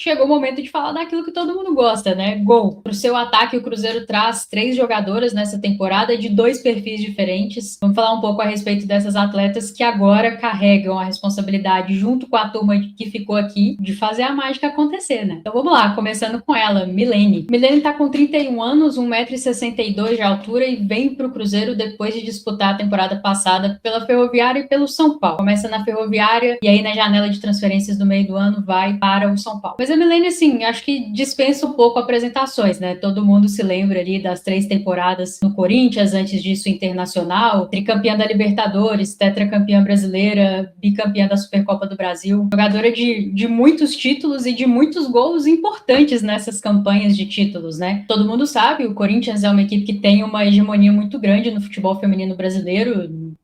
chegou o momento de falar daquilo que todo mundo gosta, né? Gol. Para o seu ataque, o Cruzeiro traz 3 jogadoras nessa temporada de 2 perfis diferentes. Vamos falar um pouco a respeito dessas atletas que agora carregam a responsabilidade, junto com a turma que ficou aqui, de fazer a mágica acontecer, né? Então vamos lá, começando com ela, Milene. Milene tá com 31 anos, 1,62 m de altura e vem para o Cruzeiro depois de disputar a temporada passada pela Ferroviária e pelo São Paulo. Começa na Ferroviária e aí na janela de transferências do meio do ano vai para o São Paulo. Mas a Milene, assim, acho que dispensa um pouco apresentações, né? Todo mundo se lembra ali das 3 temporadas no Corinthians, antes disso Internacional, tricampeã da Libertadores, tetracampeã brasileira, bicampeã da Supercopa do Brasil, jogadora de muitos títulos e de muitos gols importantes nessas campanhas de títulos, né? Todo mundo sabe, o Corinthians é uma equipe que tem uma hegemonia muito grande no futebol feminino brasileiro,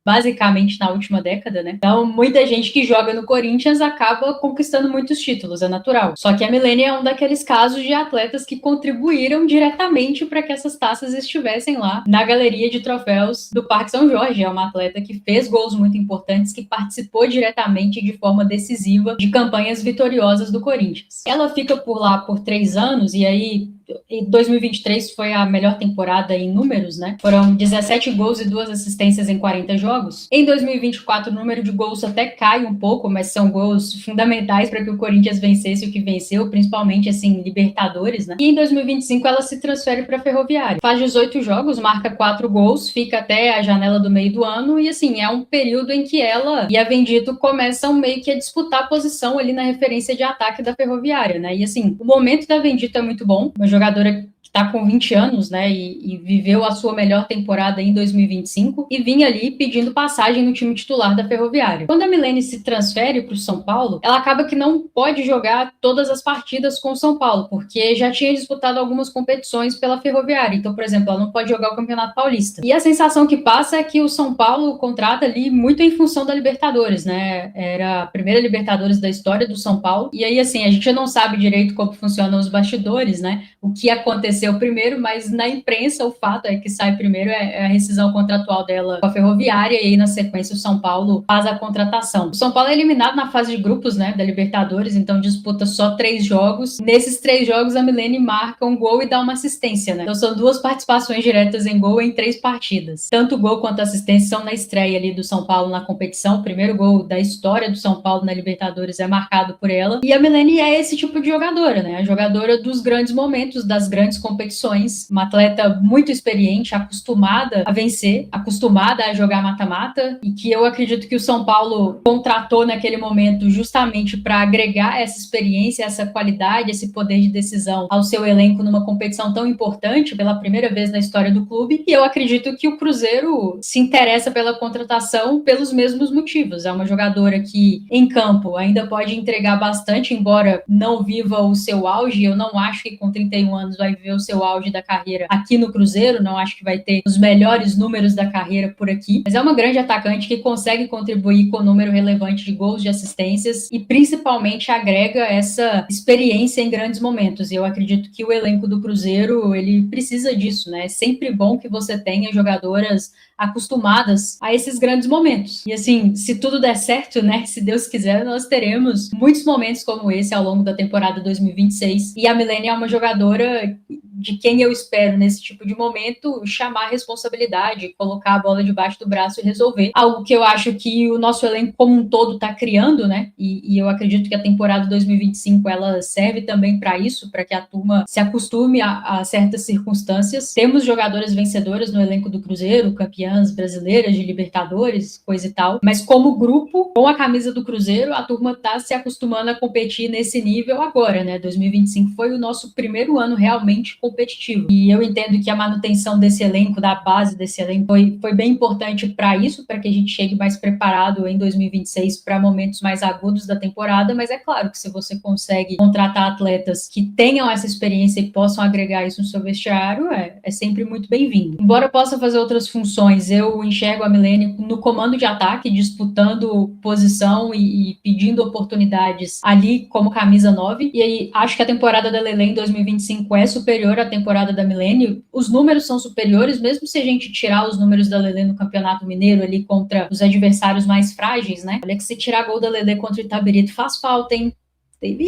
basicamente na última década, né? Então, muita gente que joga no Corinthians acaba conquistando muitos títulos, é natural. Só que a Milene é um daqueles casos de atletas que contribuíram diretamente para que essas taças estivessem lá na galeria de troféus do Parque São Jorge. É uma atleta que fez gols muito importantes, que participou diretamente de forma decisiva de campanhas vitoriosas do Corinthians. Ela fica por lá por 3 anos e aí em 2023 foi a melhor temporada em números, né? Foram 17 gols e 2 assistências em 40 jogos. Em 2024, o número de gols até cai um pouco, mas são gols fundamentais para que o Corinthians vencesse o que venceu, principalmente, assim, Libertadores, né? E em 2025 ela se transfere para a Ferroviária. Faz 18 jogos, marca 4 gols, fica até a janela do meio do ano e, assim, é um período em que ela e a Vendito começam meio que a disputar a posição ali na referência de ataque da Ferroviária, né? E, assim, o momento da Vendito é muito bom, uma jogadora que está com 20 anos, né, e viveu a sua melhor temporada em 2025 e vinha ali pedindo passagem no time titular da Ferroviária. Quando a Milene se transfere para o São Paulo, ela acaba que não pode jogar todas as partidas com o São Paulo, porque já tinha disputado algumas competições pela Ferroviária. Então, por exemplo, ela não pode jogar o Campeonato Paulista. E a sensação que passa é que o São Paulo contrata ali muito em função da Libertadores, né? Era a primeira Libertadores da história do São Paulo. E aí, assim, a gente não sabe direito como funcionam os bastidores, né? O que aconteceu primeiro, mas na imprensa o fato é que sai primeiro é a rescisão contratual dela com a Ferroviária e aí na sequência o São Paulo faz a contratação. O São Paulo é eliminado na fase de grupos, né, da Libertadores, então disputa só 3 jogos. Nesses 3 jogos a Milene marca um gol e dá uma assistência, né? Então são 2 participações diretas em gol em 3 partidas. Tanto o gol quanto a assistência são na estreia ali do São Paulo na competição. O primeiro gol da história do São Paulo na Libertadores é marcado por ela. E a Milene é esse tipo de jogadora, né? A jogadora dos grandes momentos, das grandes competições, uma atleta muito experiente, acostumada a vencer, acostumada a jogar mata-mata e que eu acredito que o São Paulo contratou naquele momento justamente para agregar essa experiência, essa qualidade, esse poder de decisão ao seu elenco numa competição tão importante pela primeira vez na história do clube. E eu acredito que o Cruzeiro se interessa pela contratação pelos mesmos motivos. É uma jogadora que em campo ainda pode entregar bastante, embora não viva o seu auge. Eu não acho que com 31 anos vai viver o seu auge da carreira aqui no Cruzeiro, não acho que vai ter os melhores números da carreira por aqui, mas é uma grande atacante que consegue contribuir com um número relevante de gols, de assistências e principalmente agrega essa experiência em grandes momentos. E eu acredito que o elenco do Cruzeiro, ele precisa disso, né? É sempre bom que você tenha jogadoras acostumadas a esses grandes momentos. E assim, se tudo der certo, né, se Deus quiser, nós teremos muitos momentos como esse ao longo da temporada 2026. E a Milene é uma jogadora de quem eu espero nesse tipo de momento chamar a responsabilidade, colocar a bola debaixo do braço e resolver. Algo que eu acho que o nosso elenco como um todo está criando, né? E eu acredito que a temporada 2025 ela serve também para isso, para que a turma se acostume a certas circunstâncias. Temos jogadoras vencedoras no elenco do Cruzeiro, campeãs brasileiras de Libertadores, coisa e tal. Mas como grupo, com a camisa do Cruzeiro, a turma está se acostumando a competir nesse nível agora, né? 2025 foi o nosso primeiro ano realmente competitivo. E eu entendo que a manutenção desse elenco, da base desse elenco, foi bem importante para isso, para que a gente chegue mais preparado em 2026 para momentos mais agudos da temporada, mas é claro que se você consegue contratar atletas que tenham essa experiência e possam agregar isso no seu vestiário, é sempre muito bem-vindo. Embora possa fazer outras funções, eu enxergo a Milene no comando de ataque, disputando posição e pedindo oportunidades ali como camisa 9, e aí acho que a temporada da Lelê em 2025 é superior à temporada da Milene. Os números são superiores, mesmo se a gente tirar os números da Lelê no Campeonato Mineiro ali contra os adversários mais frágeis, né? Olha que se tirar gol da Lelê contra o Itabirito faz falta, hein? Teve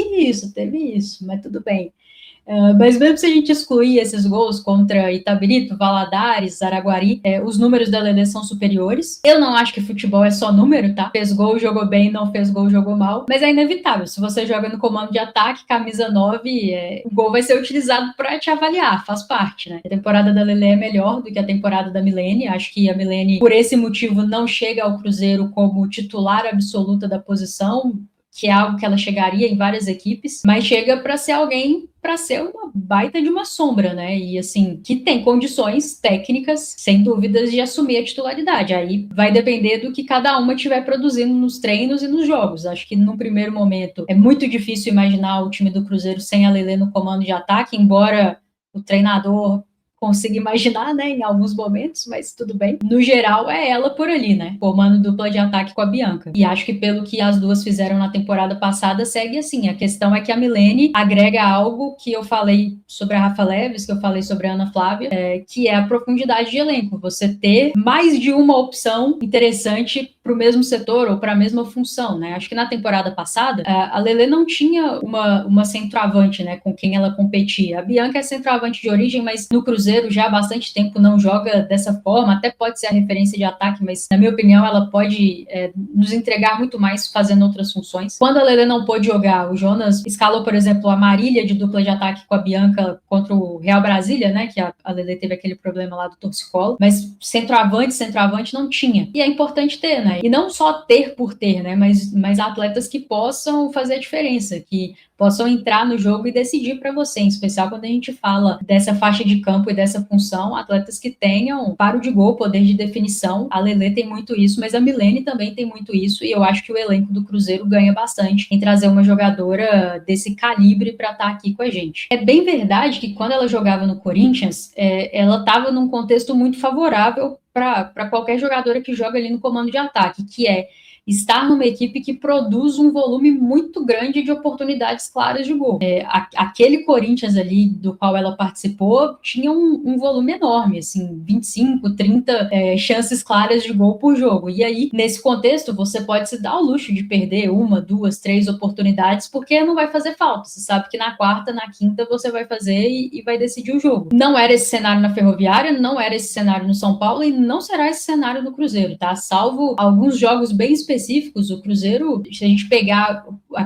isso, mas tudo bem. Mas mesmo se a gente excluir esses gols contra Itabirito, Valadares, Araguari, os números da Lelê são superiores. Eu não acho que futebol é só número, tá? Fez gol, jogou bem, não fez gol, jogou mal. Mas é inevitável. Se você joga no comando de ataque, camisa 9, o gol vai ser utilizado para te avaliar, faz parte, né? A temporada da Lelê é melhor do que a temporada da Milene. Acho que a Milene, por esse motivo, não chega ao Cruzeiro como titular absoluta da posição, que é algo que ela chegaria em várias equipes, mas chega para ser alguém, para ser uma baita de uma sombra, né? E assim, que tem condições técnicas, sem dúvidas, de assumir a titularidade. Aí vai depender do que cada uma estiver produzindo nos treinos e nos jogos. Acho que num primeiro momento é muito difícil imaginar o time do Cruzeiro sem a Lelê no comando de ataque, embora o treinador consigo imaginar, né, em alguns momentos, mas tudo bem. No geral, é ela por ali, né, formando dupla de ataque com a Bianca. E acho que pelo que as duas fizeram na temporada passada, segue assim. A questão é que a Milene agrega algo que eu falei sobre a Rafa Leves, que eu falei sobre a Ana Flávia, que é a profundidade de elenco. Você ter mais de uma opção interessante para o mesmo setor ou para a mesma função, né? Acho que na temporada passada, a Lelê não tinha uma centroavante, né, com quem ela competia. A Bianca é centroavante de origem, mas no Cruzeiro já há bastante tempo não joga dessa forma, até pode ser a referência de ataque, mas na minha opinião ela pode nos entregar muito mais fazendo outras funções. Quando a Lelê não pôde jogar, o Jonas escalou, por exemplo, a Marília de dupla de ataque com a Bianca contra o Real Brasília, né, que a Lelê teve aquele problema lá do torcicolo, mas centroavante não tinha. E é importante ter, né? E não só ter por ter, né, mas atletas que possam fazer a diferença, que possam entrar no jogo e decidir para você, em especial quando a gente fala dessa faixa de campo e dessa função, atletas que tenham paro de gol, poder de definição. A Lelê tem muito isso, mas a Milene também tem muito isso, e eu acho que o elenco do Cruzeiro ganha bastante em trazer uma jogadora desse calibre para estar aqui com a gente. É bem verdade que quando ela jogava no Corinthians, ela estava num contexto muito favorável para qualquer jogadora que joga ali no comando de ataque, que é estar numa equipe que produz um volume muito grande de oportunidades claras de gol. Aquele Corinthians ali do qual ela participou tinha um volume enorme, assim, 25, 30 chances claras de gol por jogo. E aí, nesse contexto, você pode se dar ao luxo de perder uma, duas, três oportunidades, porque não vai fazer falta. Você sabe que na quarta, na quinta, você vai fazer e vai decidir o jogo. Não era esse cenário na Ferroviária, não era esse cenário no São Paulo e não será esse cenário no Cruzeiro, tá? Salvo alguns jogos bem específicos, o Cruzeiro, se a gente pegar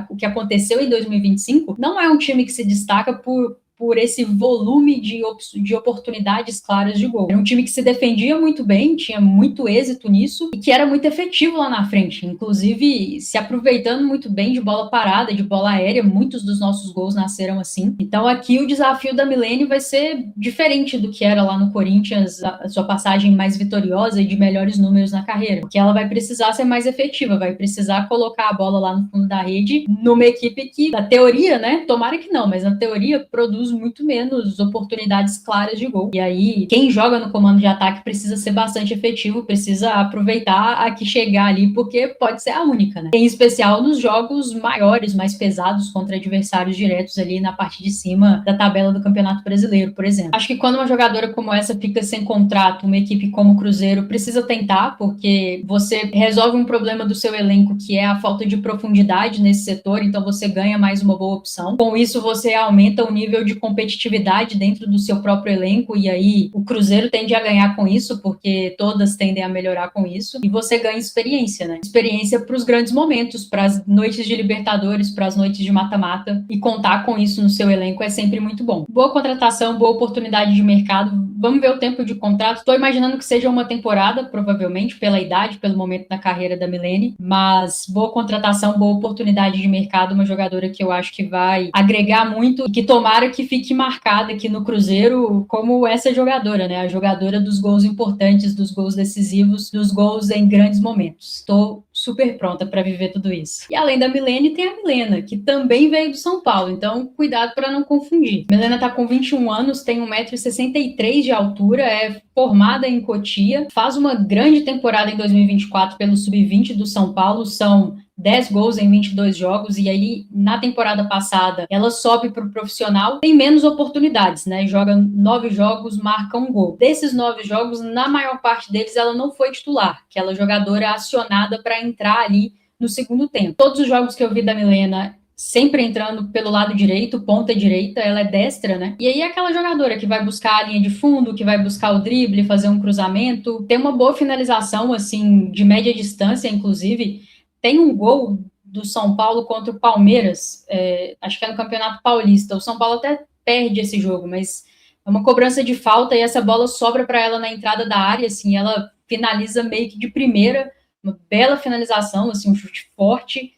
o que aconteceu em 2025, não é um time que se destaca por esse volume de oportunidades claras de gol. Era um time que se defendia muito bem, tinha muito êxito nisso e que era muito efetivo lá na frente, inclusive se aproveitando muito bem de bola parada, de bola aérea. Muitos dos nossos gols nasceram assim. Então aqui o desafio da Milene vai ser diferente do que era lá no Corinthians, a sua passagem mais vitoriosa e de melhores números na carreira, porque ela vai precisar ser mais efetiva, vai precisar colocar a bola lá no fundo da rede numa equipe que, na teoria, né, tomara que não, mas na teoria produz muito menos oportunidades claras de gol. E aí, quem joga no comando de ataque precisa ser bastante efetivo, precisa aproveitar a que chegar ali, porque pode ser a única, né? Em especial nos jogos maiores, mais pesados, contra adversários diretos ali na parte de cima da tabela do Campeonato Brasileiro, por exemplo. Acho que quando uma jogadora como essa fica sem contrato, uma equipe como o Cruzeiro precisa tentar, porque você resolve um problema do seu elenco, que é a falta de profundidade nesse setor, então você ganha mais uma boa opção. Com isso, você aumenta o nível de competitividade dentro do seu próprio elenco, e aí o Cruzeiro tende a ganhar com isso, porque todas tendem a melhorar com isso, e você ganha experiência, né? Experiência para os grandes momentos, para as noites de Libertadores, para as noites de mata-mata, e contar com isso no seu elenco é sempre muito bom. Boa contratação, boa oportunidade de mercado. Vamos ver o tempo de contrato. Estou imaginando que seja uma temporada, provavelmente, pela idade, pelo momento da carreira da Milene, mas boa contratação, boa oportunidade de mercado, uma jogadora que eu acho que vai agregar muito e que tomara que fique marcada aqui no Cruzeiro como essa jogadora, né? A jogadora dos gols importantes, dos gols decisivos, dos gols em grandes momentos. Estou super pronta para viver tudo isso. E além da Milene, tem a Milena, que também veio do São Paulo, então cuidado para não confundir. A Milena está com 21 anos, tem 1,63 m de altura, é formada em Cotia, faz uma grande temporada em 2024 pelo Sub-20 do São Paulo, são 10 gols em 22 jogos, e aí na temporada passada ela sobe para o profissional, tem menos oportunidades, né? Joga 9 jogos, marca um gol. Desses 9 jogos, na maior parte deles ela não foi titular, aquela jogadora acionada para entrar ali no segundo tempo. Todos os jogos que eu vi da Milena, sempre entrando pelo lado direito, ponta direita, ela é destra, né? E aí é aquela jogadora que vai buscar a linha de fundo, que vai buscar o drible, fazer um cruzamento, tem uma boa finalização, assim, de média distância, inclusive. Tem um gol do São Paulo contra o Palmeiras, acho que é no Campeonato Paulista. O São Paulo até perde esse jogo, mas é uma cobrança de falta e essa bola sobra para ela na entrada da área, assim, ela finaliza meio que de primeira, uma bela finalização, assim, um chute forte.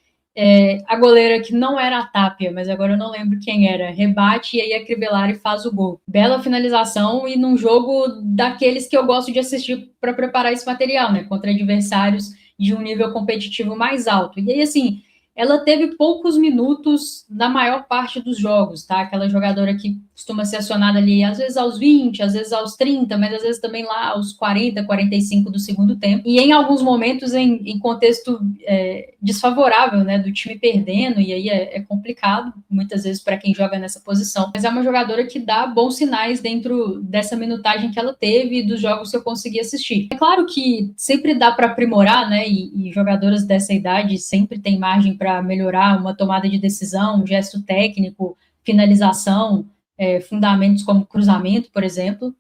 A goleira que não era a Tapia, mas agora eu não lembro quem era, rebate e aí a Crivellari faz o gol. Bela finalização e num jogo daqueles que eu gosto de assistir para preparar esse material, né? Contra adversários de um nível competitivo mais alto. E aí, assim, ela teve poucos minutos na maior parte dos jogos, tá? Aquela jogadora que costuma ser acionada ali, às vezes aos 20, às vezes aos 30, mas às vezes também lá aos 40, 45 do segundo tempo. E em alguns momentos em contexto desfavorável, né? Do time perdendo, e aí é complicado, muitas vezes, para quem joga nessa posição. Mas é uma jogadora que dá bons sinais dentro dessa minutagem que ela teve e dos jogos que eu consegui assistir. É claro que sempre dá para aprimorar, né? E jogadoras dessa idade sempre tem margem para melhorar uma tomada de decisão, um gesto técnico, finalização, fundamentos como cruzamento, por exemplo.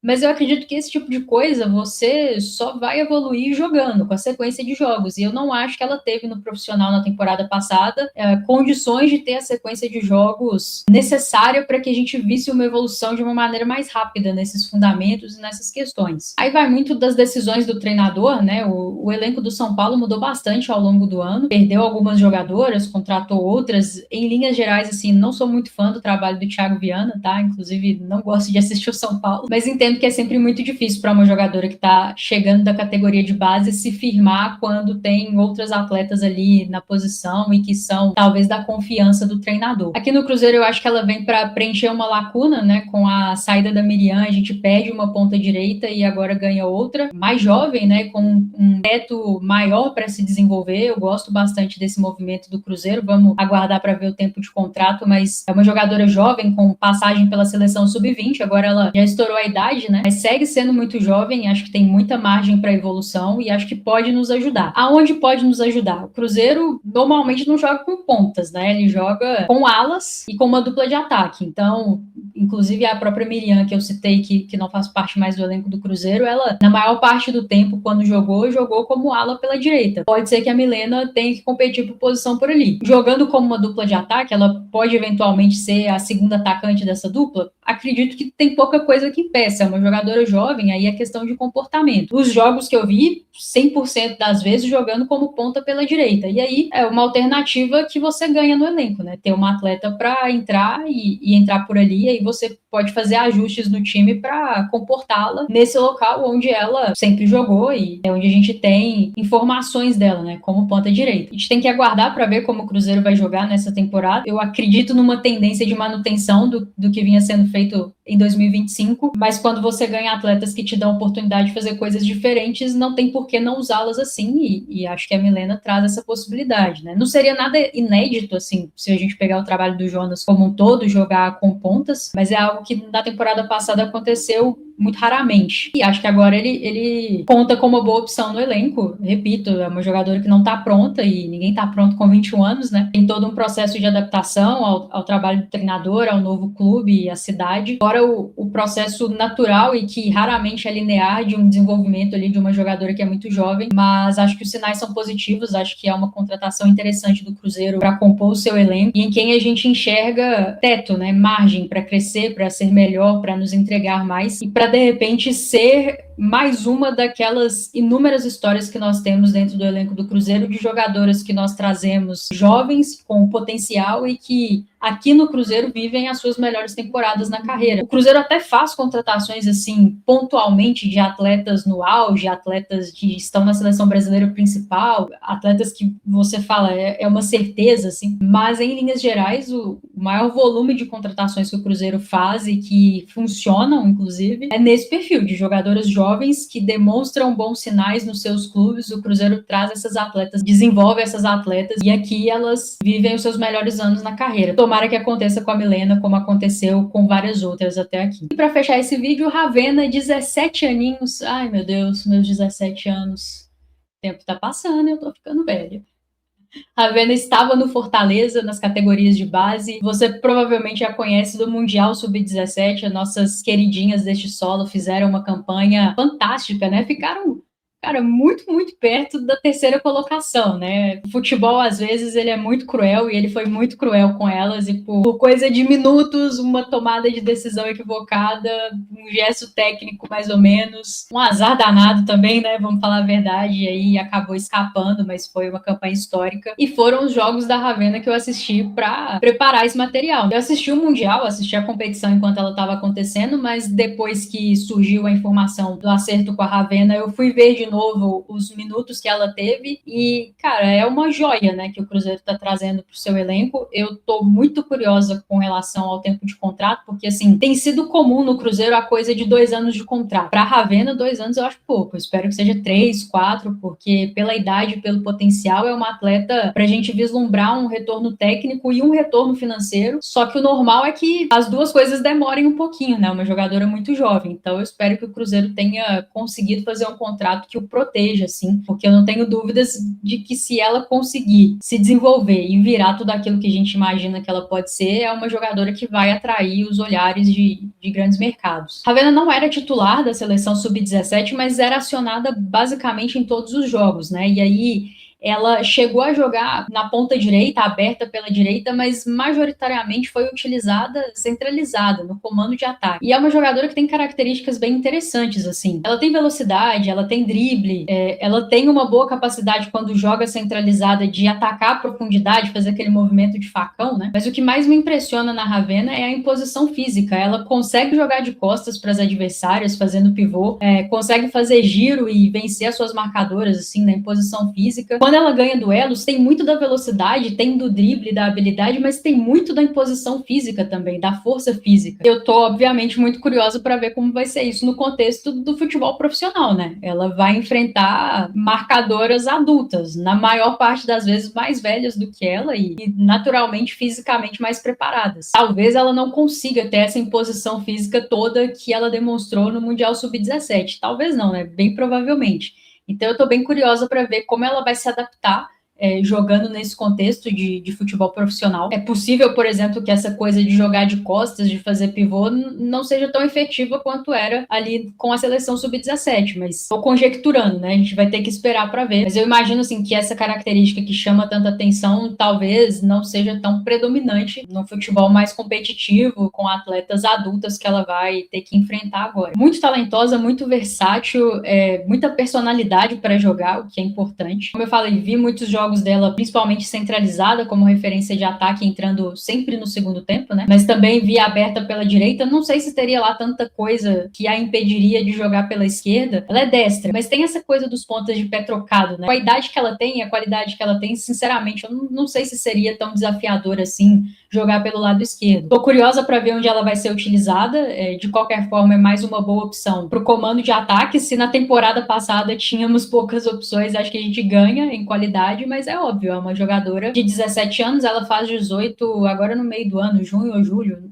Mas eu acredito que esse tipo de coisa você só vai evoluir jogando, com a sequência de jogos. E eu não acho que ela teve no profissional na temporada passada condições de ter a sequência de jogos necessária para que a gente visse uma evolução de uma maneira mais rápida nesses fundamentos e nessas questões. Aí vai muito das decisões do treinador, né? O elenco do São Paulo mudou bastante ao longo do ano, perdeu algumas jogadoras, contratou outras. Em linhas gerais, assim, não sou muito fã do trabalho do Thiago Viana, tá? Inclusive, não gosto de assistir o São Paulo, mas entendo que é sempre muito difícil para uma jogadora que está chegando da categoria de base se firmar quando tem outras atletas ali na posição e que são talvez da confiança do treinador. Aqui no Cruzeiro eu acho que ela vem para preencher uma lacuna, né? Com a saída da Miriam, a gente perde uma ponta direita e agora ganha outra, mais jovem, né? Com um teto maior para se desenvolver. Eu gosto bastante desse movimento do Cruzeiro. Vamos aguardar para ver o tempo de contrato, mas é uma jogadora jovem com passagem pela seleção sub-20. Agora ela já estourou a idade, né? Mas segue sendo muito jovem, acho que tem muita margem para evolução e acho que pode nos ajudar. Aonde pode nos ajudar? O Cruzeiro normalmente não joga com pontas, né? Ele joga com alas e com uma dupla de ataque. Então, inclusive a própria Miriam, que eu citei, que não faz parte mais do elenco do Cruzeiro, ela, na maior parte do tempo, quando jogou como ala pela direita. Pode ser que a Milena tenha que competir por posição por ali. Jogando como uma dupla de ataque, ela pode eventualmente ser a segunda atacante dessa dupla? Acredito que tem pouca coisa que impeça. É uma jogadora jovem, aí é questão de comportamento. Os jogos que eu vi, 100% das vezes jogando como ponta pela direita. E aí é uma alternativa que você ganha no elenco, né? Ter uma atleta para entrar e entrar por ali, e aí você pode fazer ajustes no time para comportá-la nesse local onde ela sempre jogou e é onde a gente tem informações dela, né? Como ponta direita. A gente tem que aguardar para ver como o Cruzeiro vai jogar nessa temporada. Eu acredito numa tendência de manutenção do que vinha sendo feito em 2025, mas quando você ganha atletas que te dão a oportunidade de fazer coisas diferentes, não tem por que não usá-las assim, e acho que a Milena traz essa possibilidade, né? Não seria nada inédito, assim, se a gente pegar o trabalho do Jonas como um todo, jogar com pontas, mas é algo que na temporada passada aconteceu muito raramente. E acho que agora ele conta como uma boa opção no elenco. Repito, é uma jogadora que não está pronta e ninguém está pronto com 21 anos, né? Tem todo um processo de adaptação ao trabalho do treinador, ao novo clube e à cidade. Fora o processo natural e que raramente é linear de um desenvolvimento ali de uma jogadora que é muito jovem, mas acho que os sinais são positivos, acho que é uma contratação interessante do Cruzeiro para compor o seu elenco e em quem a gente enxerga teto, né? Margem para crescer, para ser melhor, para nos entregar mais e para de repente ser mais uma daquelas inúmeras histórias que nós temos dentro do elenco do Cruzeiro de jogadoras que nós trazemos jovens com potencial e que aqui no Cruzeiro vivem as suas melhores temporadas na carreira. O Cruzeiro até faz contratações assim pontualmente de atletas no auge, atletas que estão na seleção brasileira principal, atletas que você fala é uma certeza assim, mas em linhas gerais o maior volume de contratações que o Cruzeiro faz e que funcionam inclusive é nesse perfil de jogadoras jovens que demonstram bons sinais nos seus clubes. O Cruzeiro traz essas atletas, desenvolve essas atletas e aqui elas vivem os seus melhores anos na carreira. Tomara que aconteça com a Milena, como aconteceu com várias outras até aqui. E para fechar esse vídeo, Ravena, 17 aninhos. Ai, meu Deus, meus 17 anos. O tempo tá passando e eu tô ficando velha. Ravena estava no Fortaleza, nas categorias de base. Você provavelmente já conhece do Mundial Sub-17. As nossas queridinhas deste solo fizeram uma campanha fantástica, né? Ficaram, cara, muito, muito perto da terceira colocação, né? O futebol, às vezes, ele é muito cruel e ele foi muito cruel com elas. E por coisa de minutos, uma tomada de decisão equivocada, um gesto técnico mais ou menos, um azar danado também, né? Vamos falar a verdade. E aí acabou escapando, mas foi uma campanha histórica. E foram os jogos da Ravena que eu assisti para preparar esse material. Eu assisti o Mundial, assisti a competição enquanto ela estava acontecendo, mas depois que surgiu a informação do acerto com a Ravena, eu fui ver de novo os minutos que ela teve e, cara, é uma joia, né, que o Cruzeiro está trazendo para o seu elenco. Eu tô muito curiosa com relação ao tempo de contrato, porque, assim, tem sido comum no Cruzeiro a coisa de 2 anos de contrato. Para a Ravena, 2 anos eu acho pouco. Eu espero que seja 3, 4, porque pela idade, pelo potencial, é uma atleta para a gente vislumbrar um retorno técnico e um retorno financeiro. Só que o normal é que as duas coisas demorem um pouquinho, né? Uma jogadora muito jovem. Então eu espero que o Cruzeiro tenha conseguido fazer um contrato que o proteja, assim, porque eu não tenho dúvidas de que se ela conseguir se desenvolver e virar tudo aquilo que a gente imagina que ela pode ser, é uma jogadora que vai atrair os olhares de grandes mercados. Ravena não era titular da seleção sub-17, mas era acionada basicamente em todos os jogos, né? E aí ela chegou a jogar na ponta direita, aberta pela direita, mas majoritariamente foi utilizada centralizada, no comando de ataque. E é uma jogadora que tem características bem interessantes, assim. Ela tem velocidade, ela tem drible, ela tem uma boa capacidade quando joga centralizada de atacar a profundidade, fazer aquele movimento de facão, né? Mas o que mais me impressiona na Ravena é a imposição física. Ela consegue jogar de costas para as adversárias, fazendo pivô, consegue fazer giro e vencer as suas marcadoras, assim, na imposição física. Quando ela ganha duelos, tem muito da velocidade, tem do drible, da habilidade, mas tem muito da imposição física também, da força física. Eu tô, obviamente, muito curiosa para ver como vai ser isso no contexto do futebol profissional, né? Ela vai enfrentar marcadoras adultas, na maior parte das vezes mais velhas do que ela e naturalmente, fisicamente mais preparadas. Talvez ela não consiga ter essa imposição física toda que ela demonstrou no Mundial Sub-17. Talvez não, né? Bem provavelmente. Então, eu estou bem curiosa para ver como ela vai se adaptar jogando nesse contexto de futebol profissional. É possível, por exemplo, que essa coisa de jogar de costas, de fazer pivô, não seja tão efetiva quanto era ali com a seleção sub-17, mas estou conjecturando, né? A gente vai ter que esperar para ver. Mas eu imagino, assim, que essa característica que chama tanta atenção talvez não seja tão predominante no futebol mais competitivo, com atletas adultas que ela vai ter que enfrentar agora. Muito talentosa, muito versátil, muita personalidade para jogar, o que é importante. Como eu falei, vi muitos jogos dela, principalmente centralizada, como referência de ataque, entrando sempre no segundo tempo, né? Mas também via aberta pela direita. Não sei se teria lá tanta coisa que a impediria de jogar pela esquerda. Ela é destra, mas tem essa coisa dos pontas de pé trocado, né? Com a idade que ela tem, a qualidade que ela tem, sinceramente, eu não sei se seria tão desafiador assim jogar pelo lado esquerdo. Tô curiosa para ver onde ela vai ser utilizada. De qualquer forma, é mais uma boa opção para o comando de ataque. Se na temporada passada tínhamos poucas opções, acho que a gente ganha em qualidade, mas é óbvio, é uma jogadora de 17 anos, ela faz 18 agora no meio do ano, junho ou julho,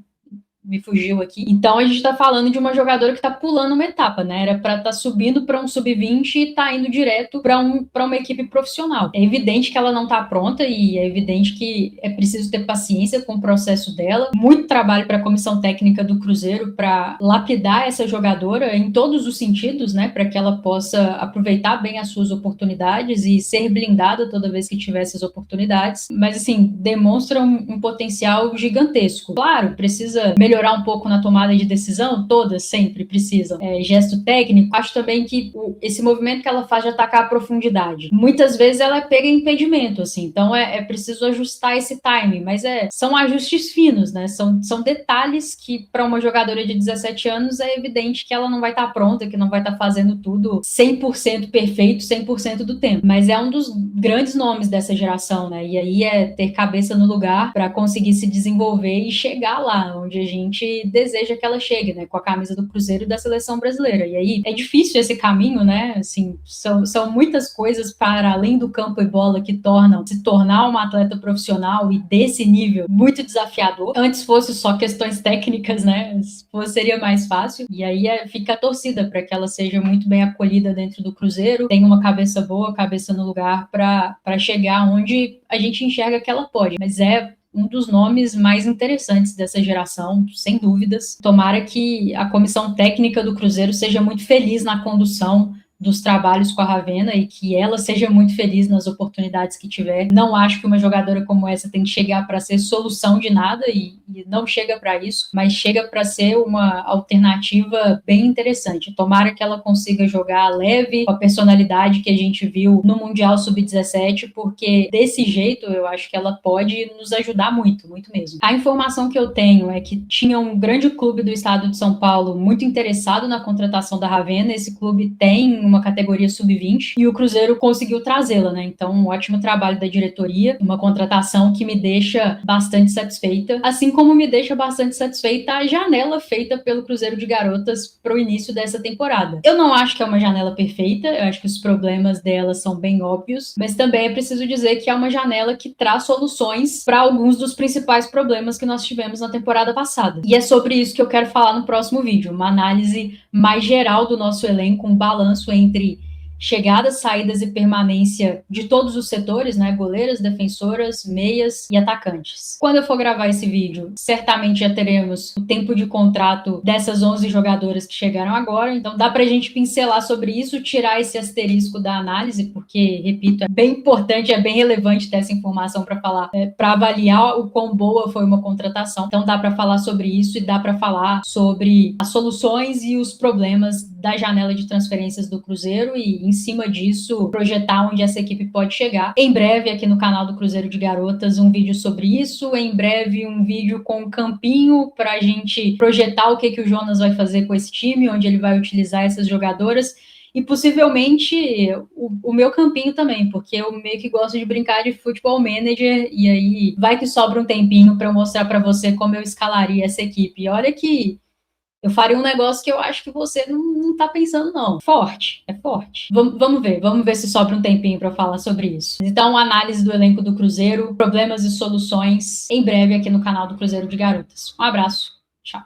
me fugiu aqui. Então a gente tá falando de uma jogadora que tá pulando uma etapa, né? Era para estar subindo para um sub-20 e tá indo direto para uma equipe profissional. É evidente que ela não tá pronta e é evidente que é preciso ter paciência com o processo dela. Muito trabalho para a comissão técnica do Cruzeiro para lapidar essa jogadora em todos os sentidos, né? Para que ela possa aproveitar bem as suas oportunidades e ser blindada toda vez que tiver essas oportunidades. Mas assim, demonstra um potencial gigantesco. Claro, precisa melhorar um pouco na tomada de decisão, todas sempre precisam. Gesto técnico, acho também que esse movimento que ela faz de atacar a profundidade, muitas vezes ela pega impedimento, assim, então é preciso ajustar esse time, mas são ajustes finos, né, são detalhes que para uma jogadora de 17 anos é evidente que ela não vai estar pronta, que não vai estar fazendo tudo 100% perfeito, 100% do tempo, mas é um dos grandes nomes dessa geração, né, e aí é ter cabeça no lugar para conseguir se desenvolver e chegar lá onde a gente gente deseja que ela chegue, né, com a camisa do Cruzeiro e da seleção brasileira. E aí é difícil esse caminho, né? Assim, são muitas coisas para além do campo e bola que tornam se tornar uma atleta profissional e desse nível muito desafiador. Antes fosse só questões técnicas, né? Seria mais fácil. E aí fica a torcida para que ela seja muito bem acolhida dentro do Cruzeiro, tenha uma cabeça boa, cabeça no lugar para chegar onde a gente enxerga que ela pode. Mas é um dos nomes mais interessantes dessa geração, sem dúvidas. Tomara que a comissão técnica do Cruzeiro seja muito feliz na condução dos trabalhos com a Ravenna e que ela seja muito feliz nas oportunidades que tiver. Não acho que uma jogadora como essa tem que chegar para ser solução de nada e não chega para isso, mas chega para ser uma alternativa bem interessante. Tomara que ela consiga jogar leve, com a personalidade que a gente viu no Mundial Sub-17, porque desse jeito eu acho que ela pode nos ajudar muito, muito mesmo. A informação que eu tenho é que tinha um grande clube do estado de São Paulo muito interessado na contratação da Ravenna. Esse clube tem uma categoria sub-20 e o Cruzeiro conseguiu trazê-la, né? Então, um ótimo trabalho da diretoria, uma contratação que me deixa bastante satisfeita, assim como me deixa bastante satisfeita a janela feita pelo Cruzeiro de Garotas para o início dessa temporada. Eu não acho que é uma janela perfeita, eu acho que os problemas dela são bem óbvios, mas também é preciso dizer que é uma janela que traz soluções para alguns dos principais problemas que nós tivemos na temporada passada. E é sobre isso que eu quero falar no próximo vídeo, uma análise mais geral do nosso elenco, um balanço entre chegadas, saídas e permanência de todos os setores, né? Goleiras, defensoras, meias e atacantes. Quando eu for gravar esse vídeo, certamente já teremos o tempo de contrato dessas 11 jogadoras que chegaram agora, então dá pra gente pincelar sobre isso, tirar esse asterisco da análise, porque, repito, é bem importante, é bem relevante ter essa informação para falar, para avaliar o quão boa foi uma contratação. Então dá para falar sobre isso e dá para falar sobre as soluções e os problemas da janela de transferências do Cruzeiro e, em cima disso, projetar onde essa equipe pode chegar. Em breve, aqui no canal do Cruzeiro de Garotas, um vídeo sobre isso. Em breve, um vídeo com o campinho para a gente projetar o que o Jonas vai fazer com esse time, onde ele vai utilizar essas jogadoras. E possivelmente o meu campinho também, porque eu meio que gosto de brincar de futebol manager, e aí vai que sobra um tempinho para eu mostrar para você como eu escalaria essa equipe. E olha que eu faria um negócio que eu acho que você não tá pensando, não. Forte, é forte. Vamos ver se sobra um tempinho para falar sobre isso. Então, análise do elenco do Cruzeiro, problemas e soluções, em breve aqui no canal do Cruzeiro de Garotas. Um abraço, tchau.